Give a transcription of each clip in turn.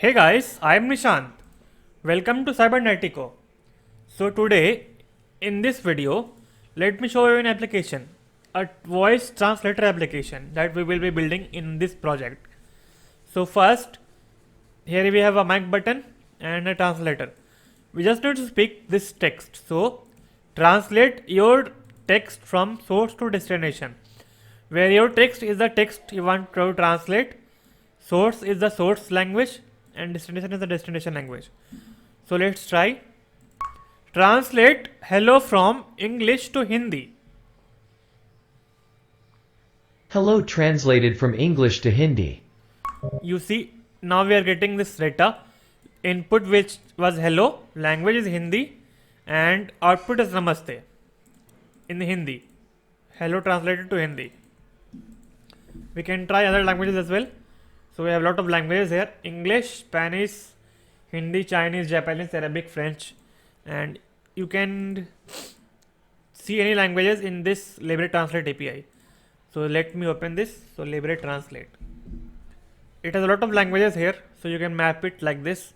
Hey guys, I am Nishant. Welcome to Cybernetico. So today, in this video, let me show you an application, a voice translator application that we will be building in this project. So first, here we have a mic button and a translator. We just need to speak this text. So translate your text from source to destination. Where your text is the text you want to translate, source is the source language, and destination is the destination language. So let's try. Translate hello from English to Hindi. Hello translated from English to Hindi. You see, now we are getting this data. Input which was hello, language is Hindi, and output is namaste in Hindi. Hello translated to Hindi. We can try other languages as well. So we have a lot of languages here: English, Spanish, Hindi, Chinese, Japanese, Arabic, French, and you can see any languages in this Libre Translate API. So let me open this. So Libre Translate. It has a lot of languages here, so you can map it like this.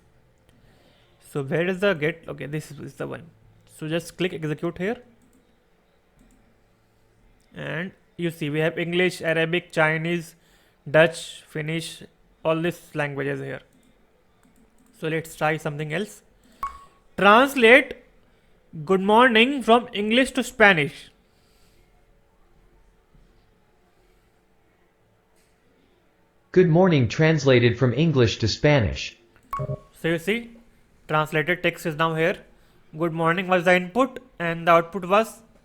So where is the get? Okay, this is the one. So just click execute here, and you see we have English, Arabic, Chinese, Dutch, Finnish, all these languages here. So let's try something else. Translate good morning from English to Spanish. Good morning translated from English to Spanish. So you see, translated text is now here. Good morning was the input, and the output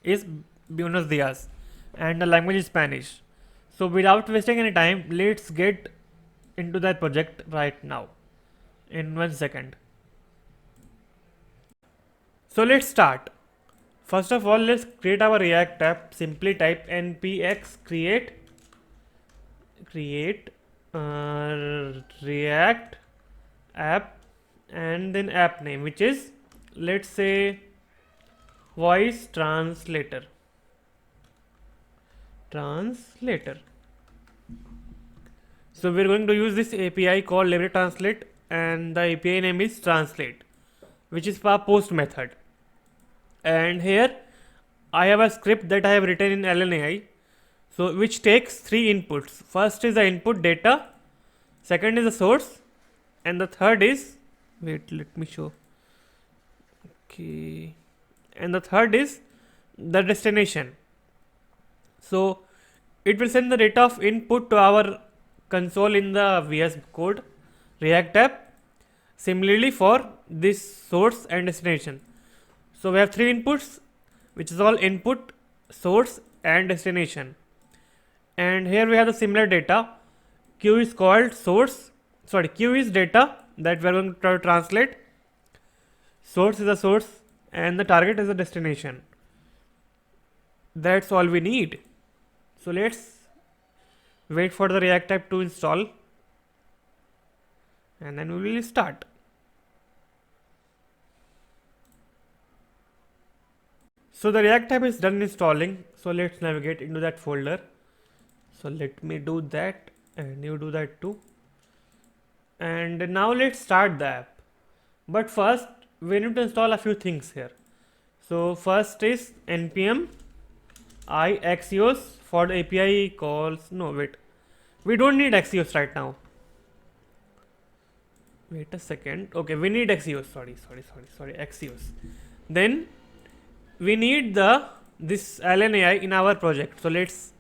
is Buenos dias, and the language is Spanish. So without wasting any time, let's get into that project right now in 1 second. So let's start. First of all, let's create our React app. Simply type npx create React app and then app name, which is, let's say, voice translator. So we're going to use this API called Libre Translate, and the API name is translate, which is for post method. And here I have a script that I have written in LNAI, so which takes three inputs. First is the input data, second is the source, and the third is, wait, let me show. Okay, and the third is the destination. So it will send the data of input to our console in the VS Code React app. Similarly for this source and destination. So we have three inputs, which is all input, source, and destination. And here we have the similar data. Q is called source. Sorry, Q is data that we are going to try to translate. Source is the source, and the target is the destination. That's all we need. So let's wait for the React app to install, and then we will start. So the React app is done installing. So let's navigate into that folder. So let me do that, and you do that too. And now let's start the app. But first, we need to install a few things here. So first is npm I Axios for the API calls. No, wait. We don't need Axios right now. Wait a second. Okay, we need Axios. Sorry, Axios. Then we need this LNAI in our project. So let's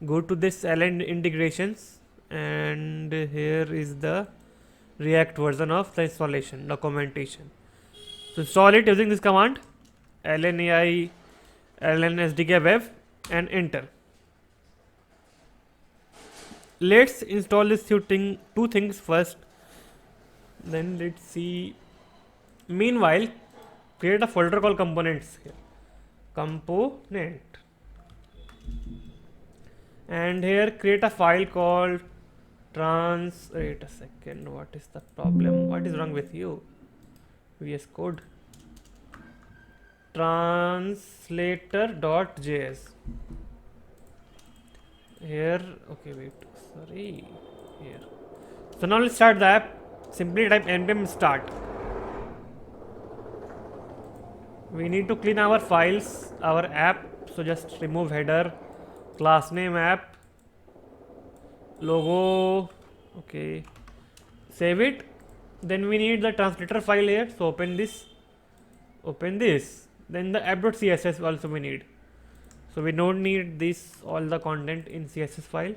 go to this LN integrations, and here is the React version of the installation documentation. So install it using this command LNAI LN SDK web and enter. Let's install this two things first. Then let's see. Meanwhile, create a folder called components here. Component. And here create a file called wait a second, what is the problem? What is wrong with you? VS Code. Translator.js. Here, okay, wait, sorry. Here. So now let's start the app. simply type npm start. We need to clean our files, our app, so just remove header, class name app, logo, okay, save it. Then we need the translator file here, so open this, then the app.css also we need. So we don't need this, all the content in css file,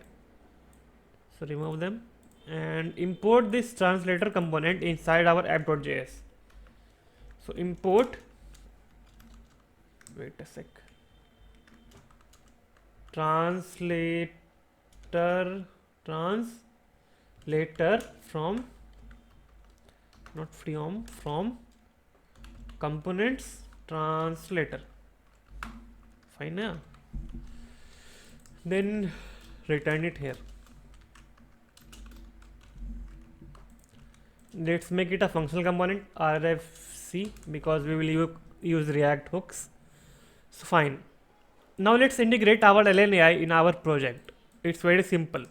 so remove them and import this translator component inside our app.js. So import, wait a sec, translator from, not from components translator, fine. Yeah, then return it here. Let's make it a functional component, RFC, because we will use React hooks. So fine. Now let's integrate our LNAI in our project. It's very simple.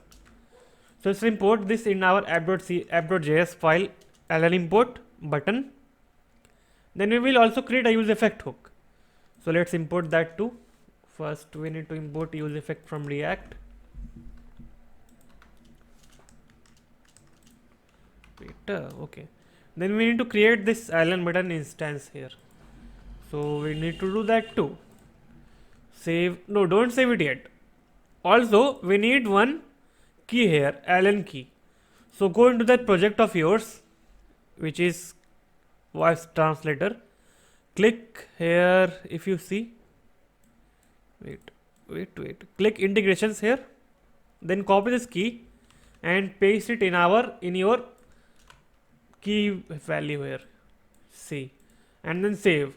So let's import this in our app.js file, ln import button. Then we will also create a use effect hook. So let's import that too. First we need to import use effect from React. Okay. Then we need to create this ln button instance here. So we need to do that too. Save, no, don't save it yet. Also we need one key here, ln key. So go into that project of yours, which is voice translator. Click here, if you see, wait, click integrations here, then copy this key and paste it in your key value here, see, and then save.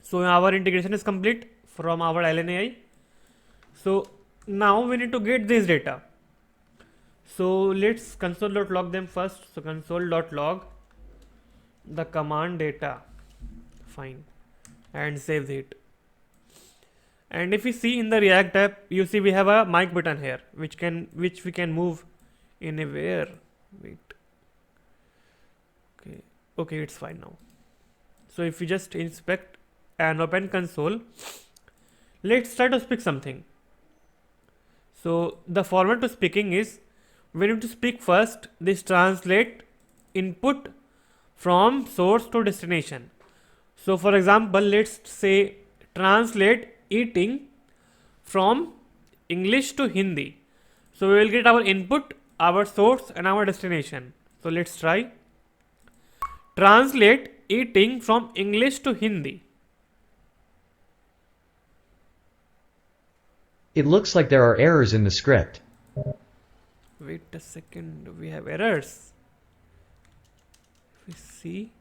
So our integration is complete from our LNAI. So now we need to get this data. So let's console.log them first. So console.log the command data, fine, and save it. And if you see in the React app, you see we have a mic button here, which we can move anywhere. Wait. Okay, it's fine now. So if we just inspect and open console, let's try to speak something. So the format to speaking is, we need to speak first this translate input from source to destination. So for example, let's say translate eating from English to Hindi. So we will get our input, our source and our destination. So let's try. Translate eating from English to Hindi. It looks like there are errors in the script. Wait a second, we have errors. If we see,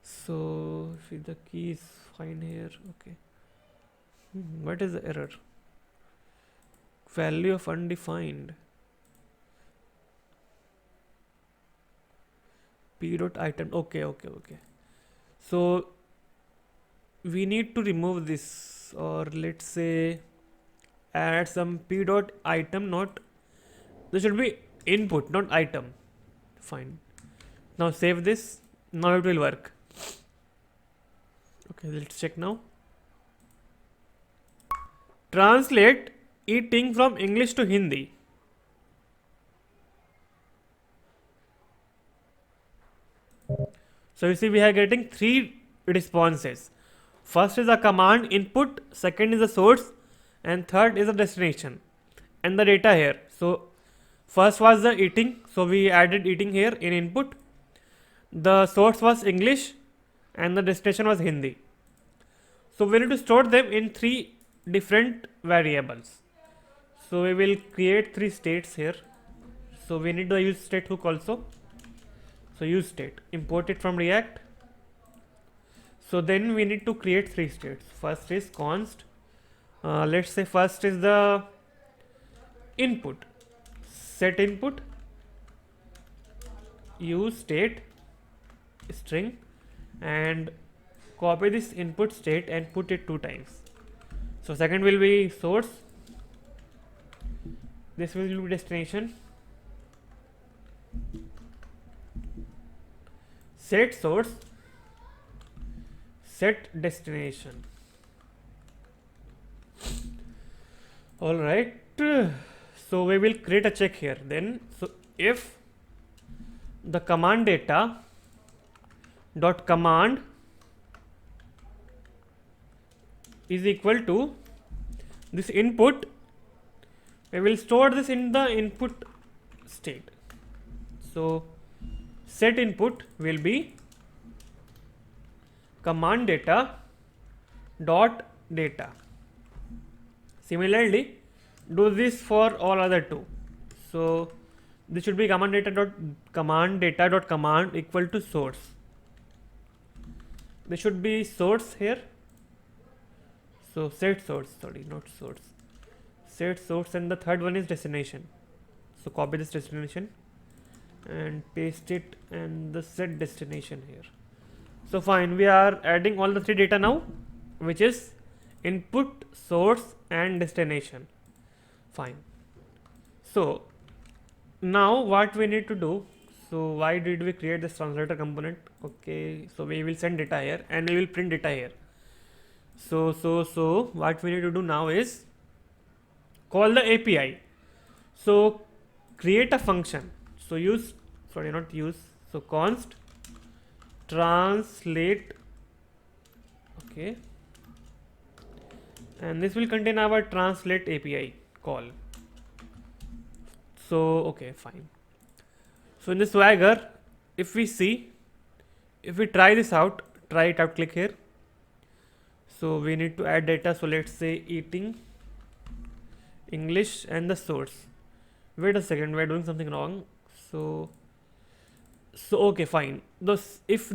so if the key is fine here, okay. What is the error? Value of undefined. p.item, okay. So we need to remove this, or let's say add some p.item, not, this should be input, not item, fine. Now save this, now it will work. Okay, let's check now. Translate eating from English to Hindi. So you see we are getting 3 responses. First is the command input, second is the source, and third is the destination and the data here. So first was the eating, so we added eating here in input. The source was English and the destination was Hindi. So we need to store them in 3 different variables. So we will create 3 states here. So we need the use state hook also. So use state, import it from React. So then we need to create 3 states. First is const, let's say first is the input, set input, use state string, and copy this input state and put it 2 times. So second will be source, this will be destination, set source, set destination. All right, so we will create a check here then. So if the command data dot command is equal to this input, we will store this in the input state. So set input will be command data dot data. Similarly, do this for all other two. So this should be command data dot command equal to source. This should be source here. So set source, sorry, not source. Set source, and the third one is destination. So copy this destination and paste it and the set destination here. So fine, we are adding all the three data now, which is input, source and destination. Fine. So now what we need to do, so why did we create this translator component? Okay, so we will send data here and we will print data here. So what we need to do now is call the API. So create a function. So use, sorry, not use, so const translate, okay, and this will contain our translate API call. So okay, fine. So in the Swagger, if we see, if we try this out, try it out, click here. So we need to add data. So let's say eating English and the source. Wait a second, we're doing something wrong. So okay, fine. If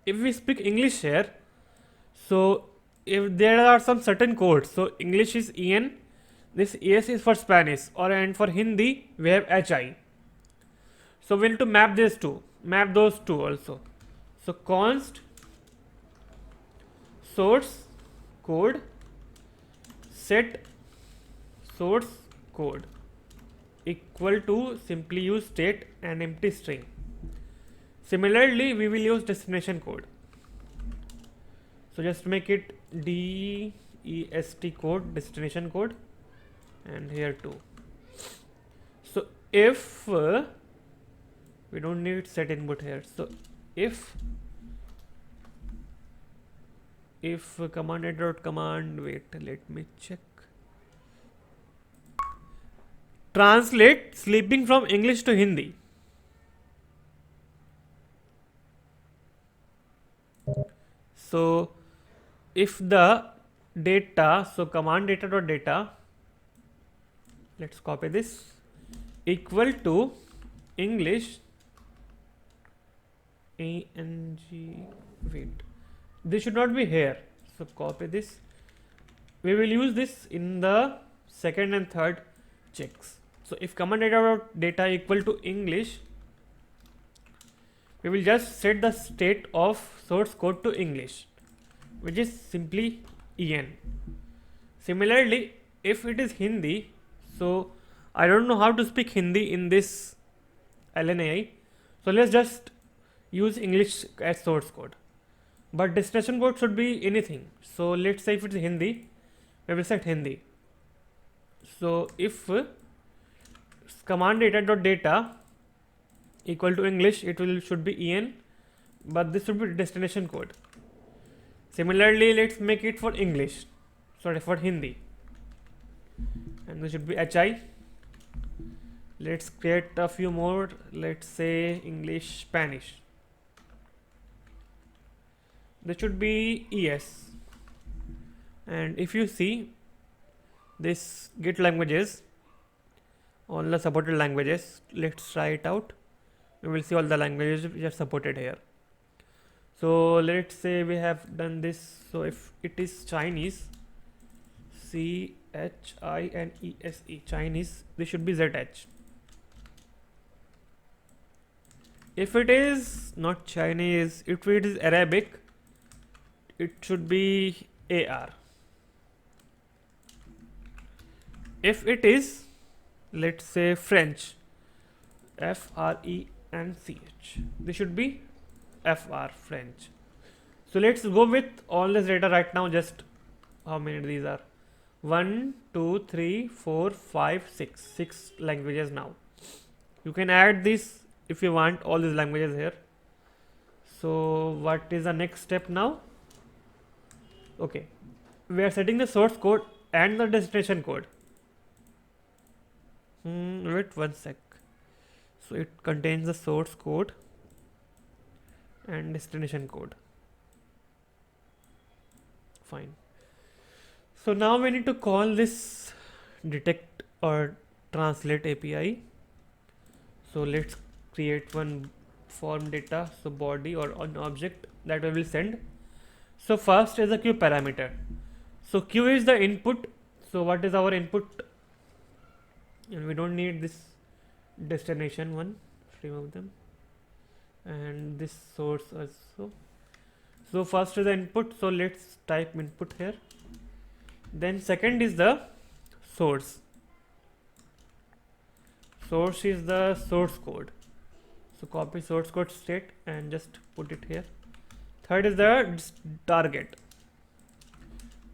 we speak English here, so if there are some certain codes, so English is EN, this ES is for Spanish, and for Hindi we have HI. So we need to map those two also. So const source code set source code equal to, simply use state and empty string. Similarly, we will use destination code. So just make it DEST code, destination code, and here too. So if we don't need set input here, so if command dot command, wait, let me check. Translate sleeping from English to Hindi. So if the data, so command data dot data, let's copy this, equal to English ANG, wait, this should not be here. So copy this. We will use this in the second and third checks. So if command data equal to English, we will just set the state of source code to English, which is simply EN. Similarly, if it is Hindi, so I don't know how to speak Hindi in this LNAI, so let's just use English as source code, but destination code should be anything. So let's say if it's Hindi, we will set Hindi. So if command data dot data equal to English, it should be EN, but this should be destination code. Similarly, let's make it for English, sorry, for Hindi, and this should be HI. Let's create a few more. Let's say English Spanish. This should be ES. And if you see this Git languages, all the supported languages, let's try it out. We will see all the languages which are supported here. So let's say we have done this. So if it is Chinese, CHINESE, Chinese, this should be ZH. If it is not Chinese, if it is Arabic, it should be AR. If it is, let's say, French, FRENCH, and ch. This should be FR, French. So let's go with all this data right now. Just how many these are? 1, 2, 3, 4, 5, 6. 6 languages now. You can add this if you want all these languages here. So what is the next step now? Okay, we are setting the source code and the destination code. Wait one sec. So it contains the source code and destination code. Fine. So now we need to call this detect or translate API. So let's create one form data, so body or an object that we will send. So first is a q parameter. So q is the input. So what is our input? And we don't need this destination one, remove them, and this source also. So first is the input, so let's type input here. Then second is the source. Source is the source code, so copy source code state and just put it here. Third is the target.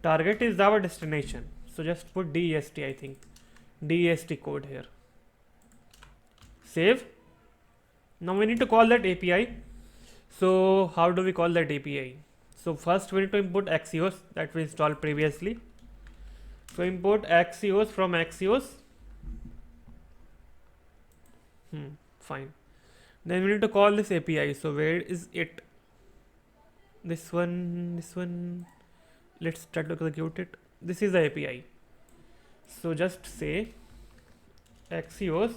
Target is our destination, so just put dest, I think dest code here. Save. Now we need to call that API. So how do we call that API? So first we need to import Axios that we installed previously. So import Axios from Axios. Fine. Then we need to call this API. So where is it? This one. Let's try to execute it. This is the API. So just say Axios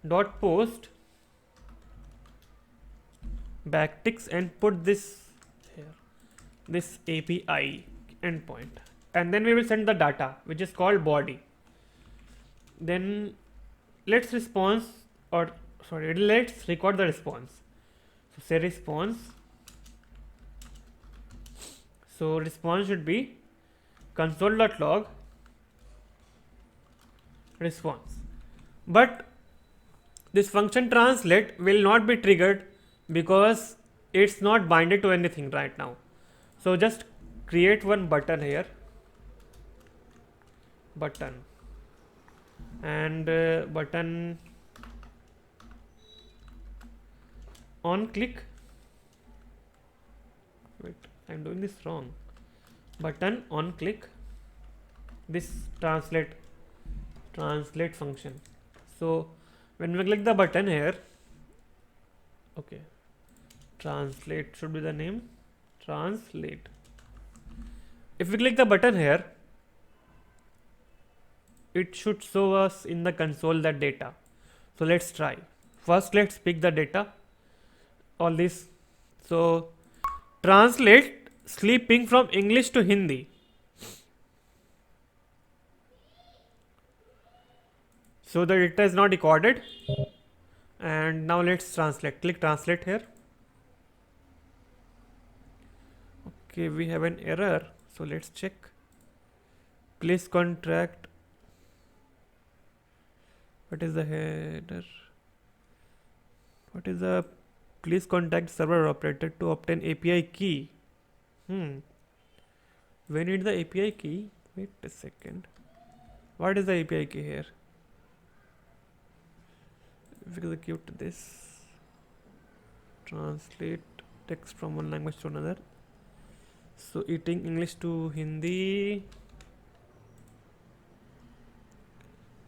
dot post backticks and put this here, this API endpoint, and then we will send the data which is called body. Then let's record the response. So say response. So response should be console.log response. But this function translate will not be triggered because it's not binded to anything right now. So just create one button here, button, and button on click. Wait, I'm doing this wrong. Button on click this translate function. So when we click the button here, okay, translate should be the name, translate. If we click the button here, it should show us in the console that data. So let's try. First let's pick the data, all this. So translate sleeping from English to Hindi. So the data is not recorded, and now let's translate. Click translate here. Okay, we have an error, so let's check. Please contract. What is the header? What is the please contact server operator to obtain API key? We need the API key. Wait a second. What is the API key here? If we execute this, translate text from one language to another. So eating English to Hindi,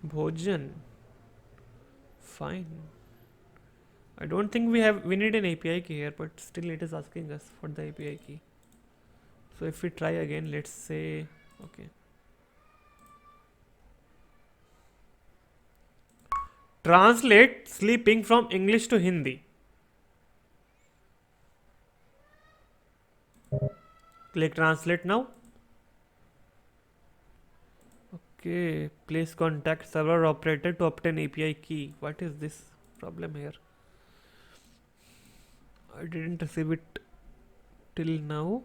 bhojan. Fine. I don't think we need an API key here, but still it is asking us for the API key. So if we try again, let's say, okay, translate sleeping from English to Hindi. Click translate now. Okay, please contact server operator to obtain API key. What is this problem here? I didn't receive it till now.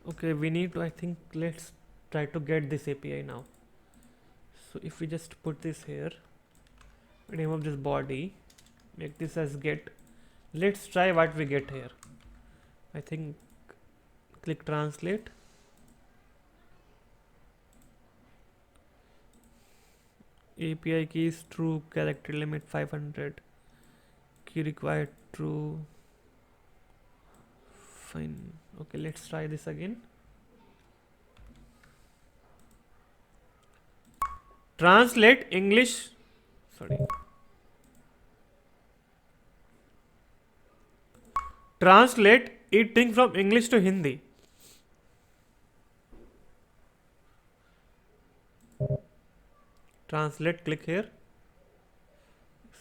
Okay, we need to, I think, let's try to get this API now. So if we just put this here, remove this body, make this as get, let's try what we get here. I think click translate. API key is true, character limit 500, key required true. Fine. Okay, let's try this again. Translate English, sorry. Translate eating from English to Hindi. Translate, click here.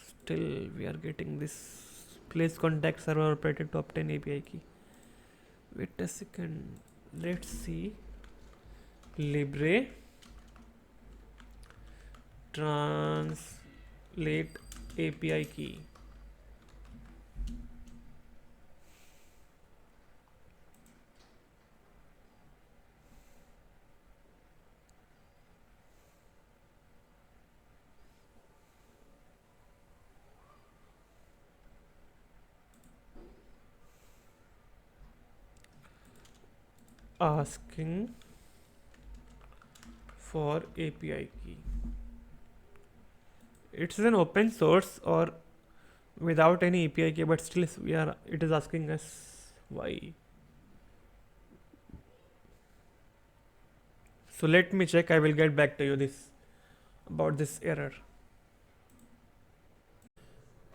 Still we are getting this. Please contact server operator to obtain API key. Wait a second. Let's see. Libre translate API key. Asking for API key. It's an open source or without any API key, but still it is asking us why. So let me check. I will get back to you about this error.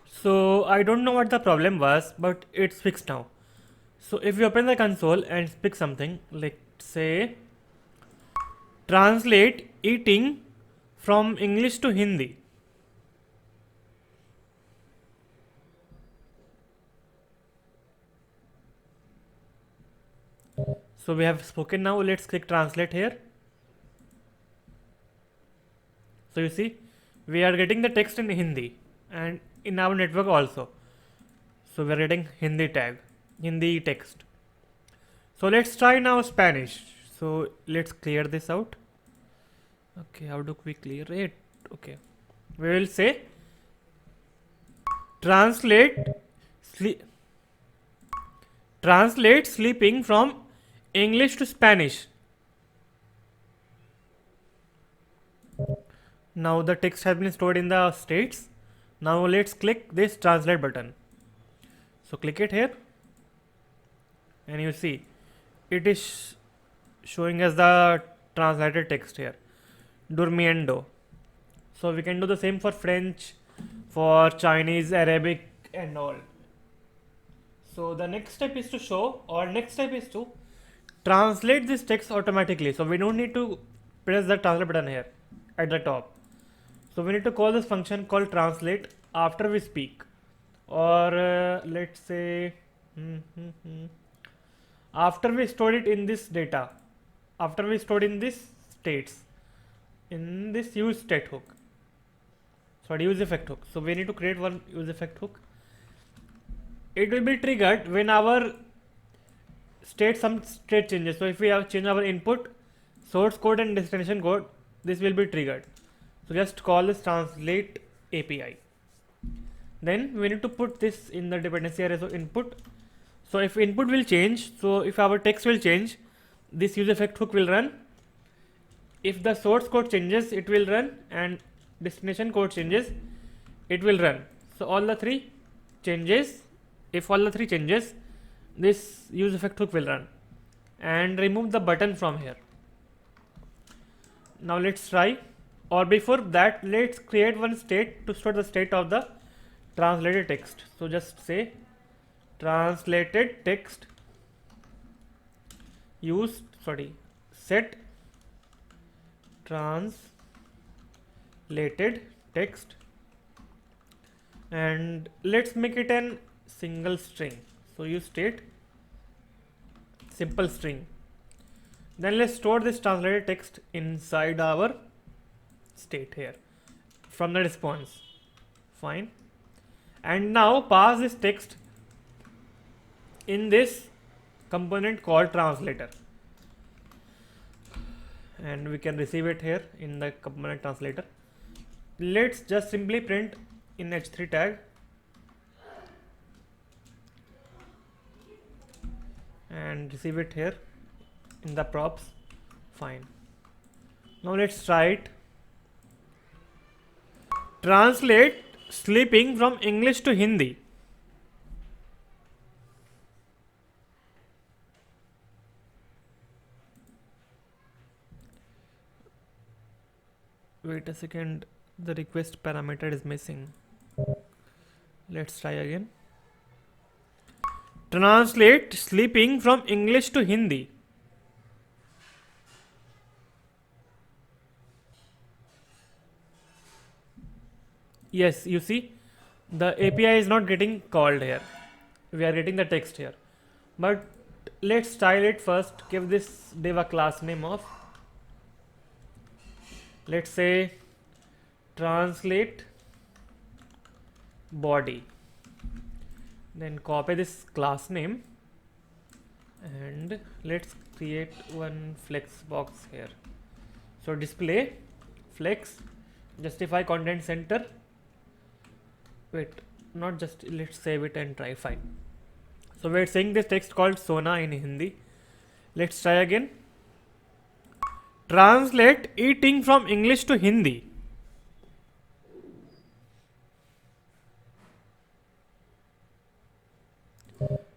So I don't know what the problem was, but it's fixed now. So if you open the console and pick something, like say translate eating from English to Hindi. So we have spoken now. Let's click translate here. So you see, we are getting the text in Hindi and in our network also. So we are getting Hindi tag, Hindi text. So let's try now Spanish. So let's clear this out. Okay, how do we clear it? Okay, we will say translate translate sleeping from English to Spanish. Now the text has been stored in the states. Now let's click this translate button. So click it here and you see it is showing us the translated text here, durmiendo. So we can do the same for French, for Chinese, Arabic and all. So the next step is to translate this text automatically. So we don't need to press the translate button here at the top. So we need to call this function called translate after we speak, or let's say after we store it in this data, after we stored in this states, in this use state hook, sorry, use effect hook. So we need to create one use effect hook. It will be triggered when our some state changes. So if we have changed our input, source code and destination code, this will be triggered. So just call this translate API. Then we need to put this in the dependency area. So input. So if input will change, so if our text will change, this use effect hook will run. If the source code changes, it will run, and destination code changes, it will run. So all the three changes. If all the three changes, this use effect hook will run. And remove the button from here. Now let's try. Or before that, let's create one state to store the state of the translated text. So just say translated text set translated text, and let's make it an single string. So use state simple string. Then let's store this translated text inside our state here from the response. Fine. And now pass this text in this component called translator. and we can receive it here in the component translator. Let's just simply print in h3 tag and receive it here in the props. Fine. Now let's try it. Translate sleeping from English to Hindi. Wait a second, the request parameter is missing. Let's try again. Translate sleeping from English to Hindi. Yes, you see, the API is not getting called here. We are getting the text here. But let's style it first. Give this div a class name of, let's say, translate body. Then copy this class name and let's create one flex box here. So display flex, justify content center. Wait, not just, let's save it and try. Fine. So we're saying this text called Sona in Hindi. Let's try again. Translate eating from English to Hindi.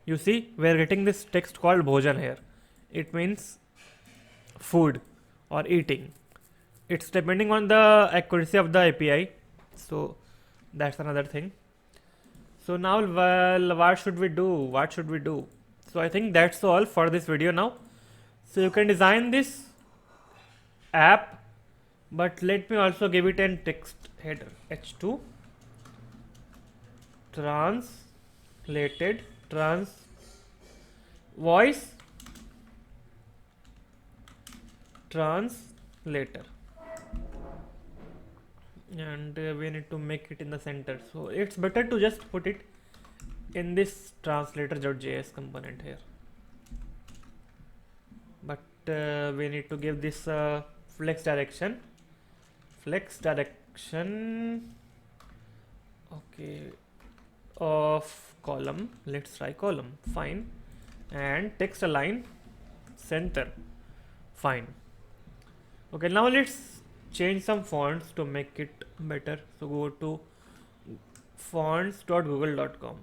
You see, we're getting this text called Bhojan here. It means food or eating. It's depending on the accuracy of the API. So that's another thing. So now, well, what should we do? So I think that's all for this video now. So you can design this app, but let me also give it an text header h2 translated voice translator, and we need to make it in the center. So it's better to just put it in this translator.js component here, but we need to give this flex direction, okay, of column. Let's try column. Fine. And text align center. Fine. Okay, now let's change some fonts to make it better. So go to fonts.google.com.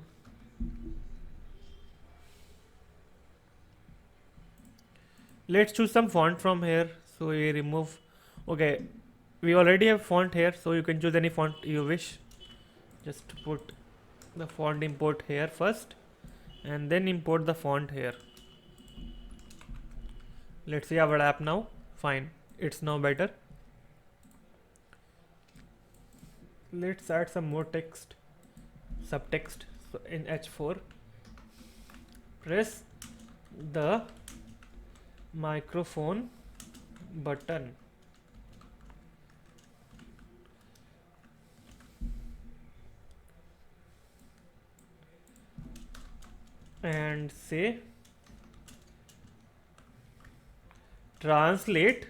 Let's choose some font from here. So we remove, okay, we already have font here, so you can choose any font you wish. Just put the font import here first and then import the font here. Let's see our app now. Fine, it's now better. Let's add some more text, subtext. So in h4, press the microphone button and say translate,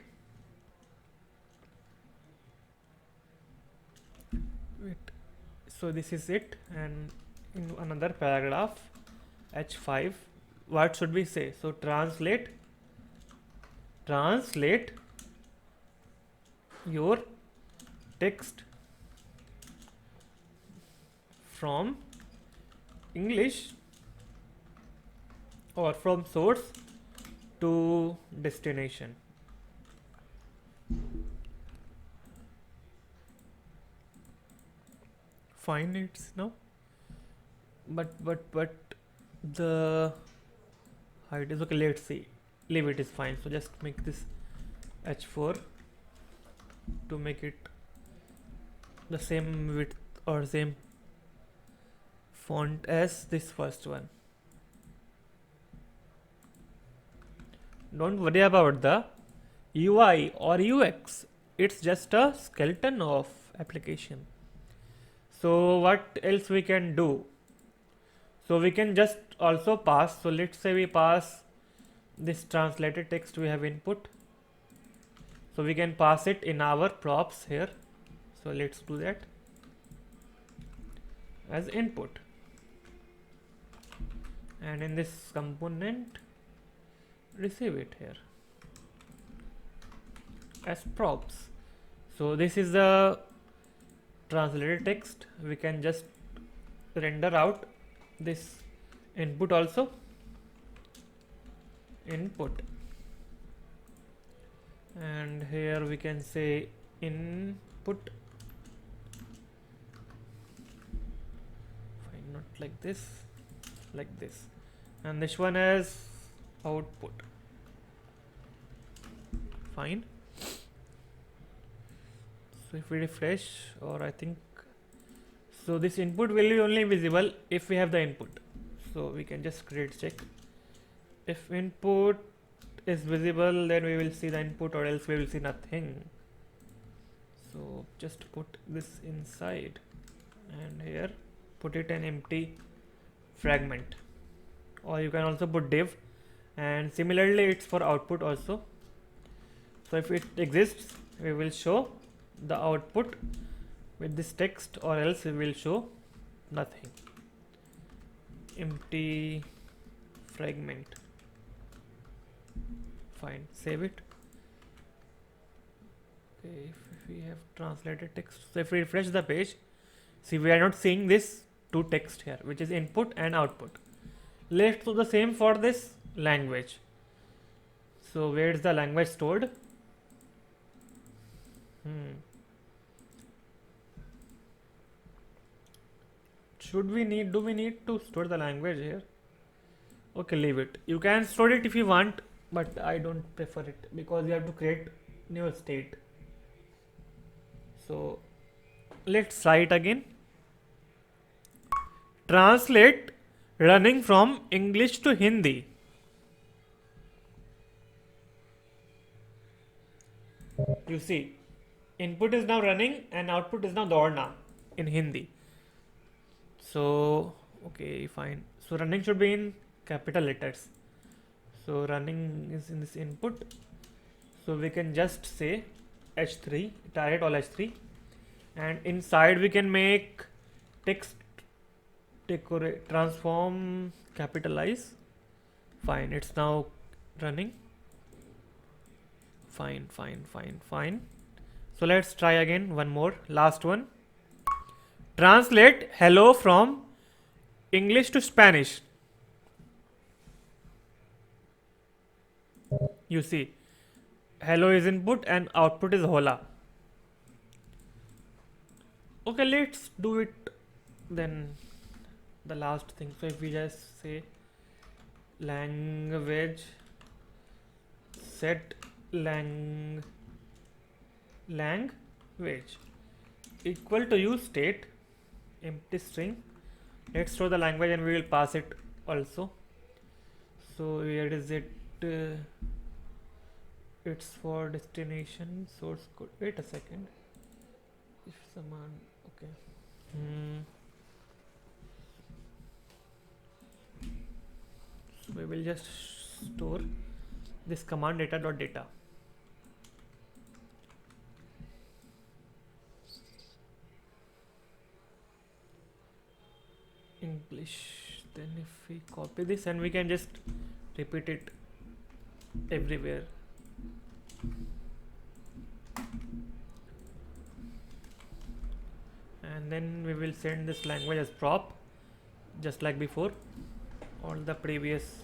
wait, so this is it, and in another paragraph h5 what should we say? So translate your text from English or from source to destination. Fine, it's now, but the height is okay. Let's see, leave it is fine. So just make this h4 to make it the same width or same font as this first one. Don't worry about the UI or UX, it's just a skeleton of application. So what else we can do? So we can just also pass, so let's say we pass this translated text we have input. So we can pass it in our props here. So let's do that as input, and in this component receive it here as props. So this is the translated text. We can just render out this input also, input, and here we can say input, fine, not like this, like this, and this one as output, fine. So if we refresh, or I think so, this input will be only visible if we have the input. So we can just create check. If input is visible, then we will see the input, or else we will see nothing. So just put this inside, and here put it an empty fragment, or you can also put div, and similarly it's for output also. So if it exists, we will show the output with this text, or else we will show nothing, empty fragment, fine, save it. Okay, if we have translated text, so if we refresh the page, see we are not seeing this two text here, which is input and output. Let's do the same for this language. So where is the language stored? Do we need to store the language here? Okay, leave it. You can store it if you want, but I don't prefer it because you have to create new state. So let's try it again. Translate running from English to Hindi. You see, input is now running and output is now Dorna in Hindi. So okay, fine. So running should be in capital letters. So running is in this input. So we can just say H3, target all H3, and inside we can make text decorate, transform, capitalize. Fine, it's now running. Fine. So let's try again, one more, last one. Translate hello from English to Spanish. You see, hello is input and output is hola. Okay, let's do it then, the last thing. So if we just say language set language equal to use state empty string. Let's store the language and we will pass it also. So where is it? It's for destination source code. Wait a second. If someone okay. So we will just store this command data.data. English. Then if we copy this and we can just repeat it everywhere. And then we will send this language as prop, just like before, all the previous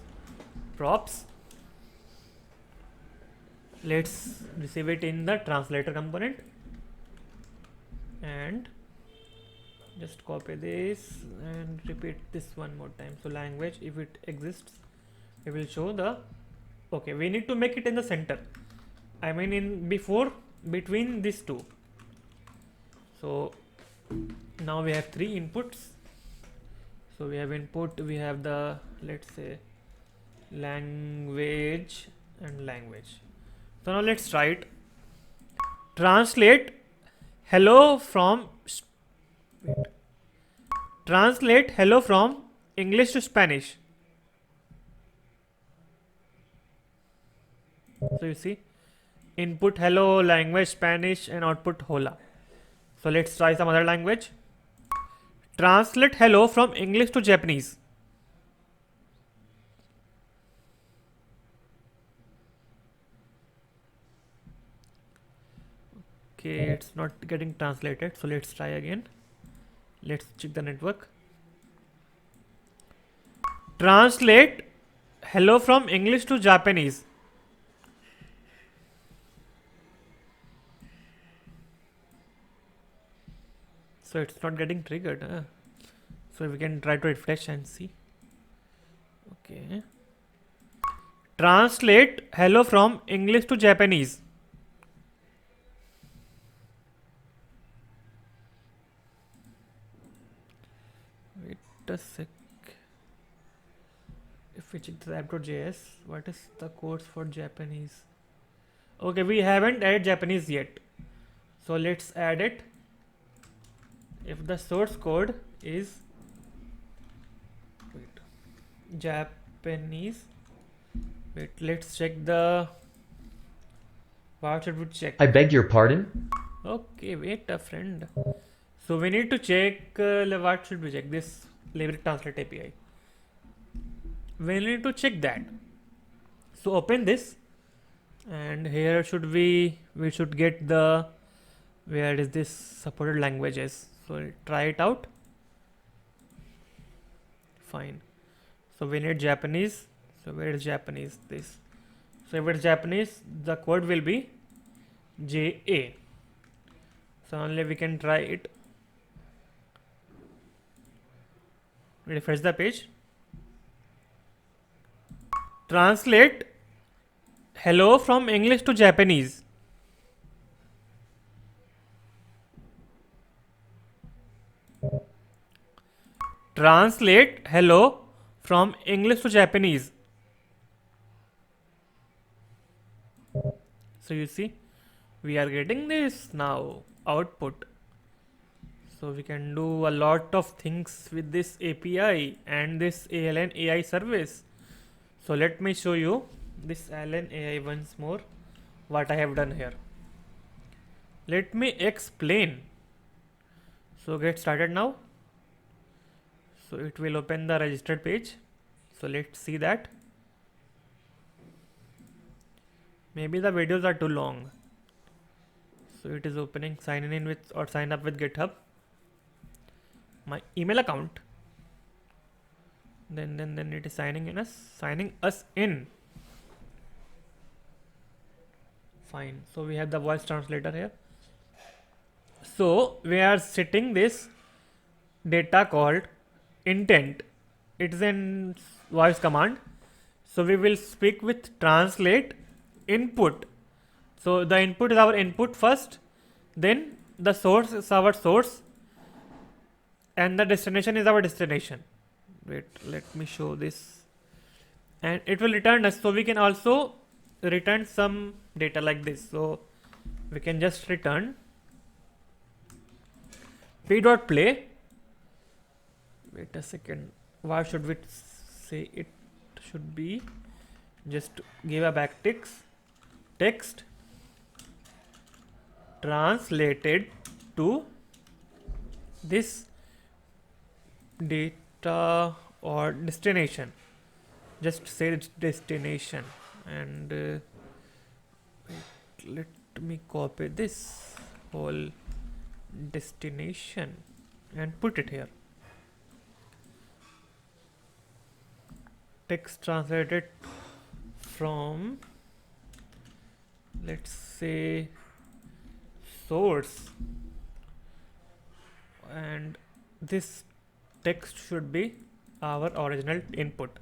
props. Let's receive it in the translator component and just copy this and repeat this one more time. So language, if it exists, we will show the okay. We need to make it in the center. I mean in between these two. So now we have three inputs. So we have input, we have the, let's say, language and language. So now let's try it. Translate hello from translate hello from English to Spanish. So you see, input hello, language Spanish, and output hola. So let's try some other language. Translate hello from English to Japanese. Okay, it's not getting translated, so let's try again. Let's check the network. Translate hello from English to Japanese. So it's not getting triggered. So we can try to refresh and see. Okay. Translate hello from English to Japanese. Wait a sec. If we check the app.js, what is the codes for Japanese? Okay, we haven't added Japanese yet. So let's add it. If the source code is Japanese, wait, let's check the. What should we check? I beg your pardon? Okay, wait a friend. So we need to check what should we check? This Lyric Translate API. We need to check that. So open this, and here should we should get the where is this supported languages. So try it out. Fine. So we need Japanese. So where is Japanese? This. So if it's Japanese, the code will be JA. So only we can try it. Refresh the page. Translate hello from English to Japanese. Translate hello from English to Japanese. So you see, we are getting this now output. So we can do a lot of things with this API and this ALN AI service. So let me show you this ALN AI once more, what I have done here. Let me explain. So get started now. So it will open the registered page. So let's see that. Maybe the videos are too long. So it is opening, sign in with or sign up with GitHub. My email account. Then it is signing us in. Fine. So we have the voice translator here. So we are setting this data called intent. It is in voice command. So we will speak with translate input. So the input is our input first, then the source is our source, and the destination is our destination. Wait, let me show this. And it will return us. So we can also return some data like this. So we can just return p.play. Wait a second. Why should we say it should be? Just give a text translated to this data or destination. Just say it's destination, and let me copy this whole destination and put it here. Text translated from, let's say, source, and this text should be our original input.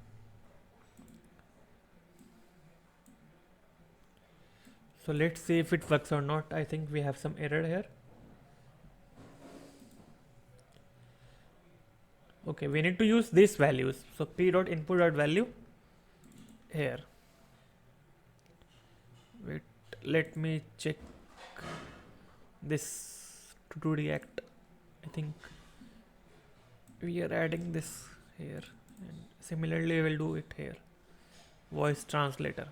So let's see if it works or not. I think we have some error here. Okay, we need to use these values. So p.input.value here. Wait, let me check this to React. I think we are adding this here, and similarly we will do it here. Voice translator.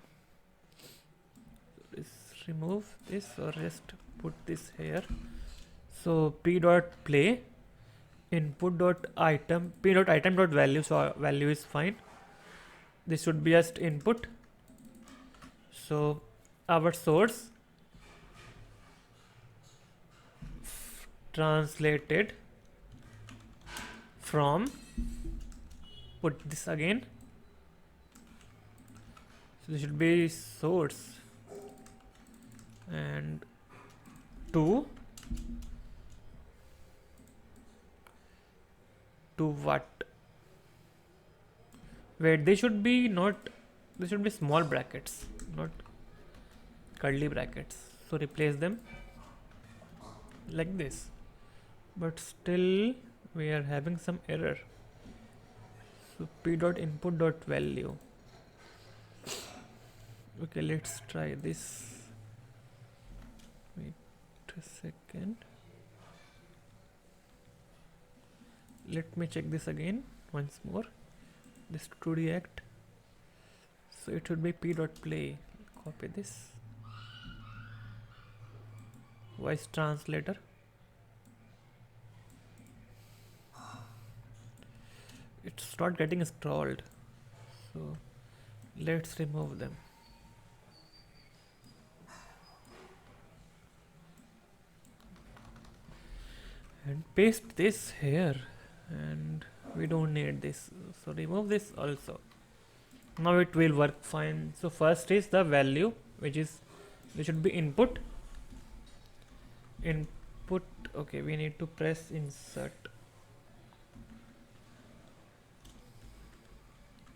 This remove this or just put this here. So p dot play input dot item p dot item dot value, so our value is fine. This should be just input. So our source translated from, put this again, so this should be source, and to what? Wait, they should be not, they should be small brackets, not curly brackets. So replace them like this, but still we are having some error. So p dot input dot value. Okay, let's try this. Wait a second. Let me check this again once more. This to react. So it should be p dot play. Copy this. Voice translator. It's not getting scrolled. So let's remove them. And paste this here, and we don't need this, so remove this also. Now it will work fine. So first is the value, which is, this should be input. Okay, we need to press insert.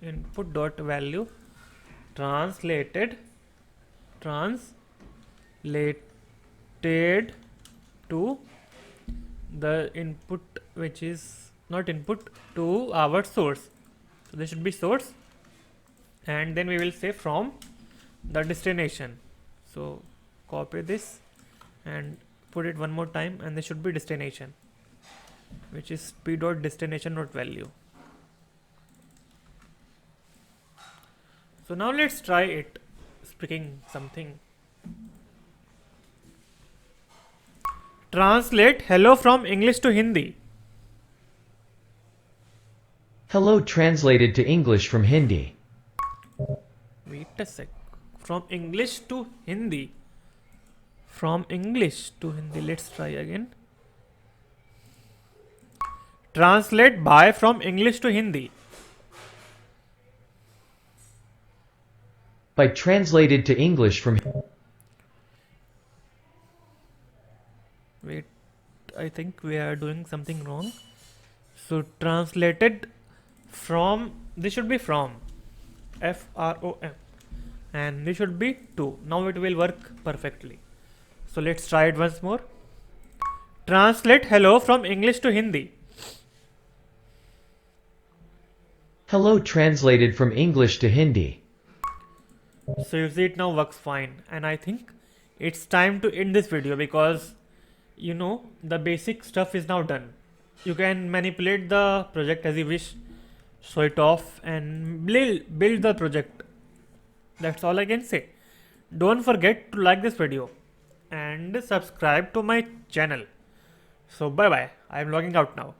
Input dot value translated to the input, which is not input, to our source. So this should be source, and then we will say from the destination. So copy this and put it one more time, and this should be destination, which is p dot destination dot value. So now let's try it speaking something. Translate hello from English to Hindi. Hello translated to English from Hindi. Wait a sec. From English to Hindi. From English to Hindi. Let's try again. Translate by from English to Hindi. By translated to English from Wait, I think we are doing something wrong. So translated from, this should be from, F-R-O-M, and this should be to. Now it will work perfectly. So let's try it once more. Translate hello from English to Hindi. Hello translated from English to Hindi. So you see, it now works fine, and I think it's time to end this video, because you know the basic stuff is now done. You can manipulate the project as you wish, show it off, and build the project. That's all I can say. Don't forget to like this video and subscribe to my channel. So bye bye, I am logging out now.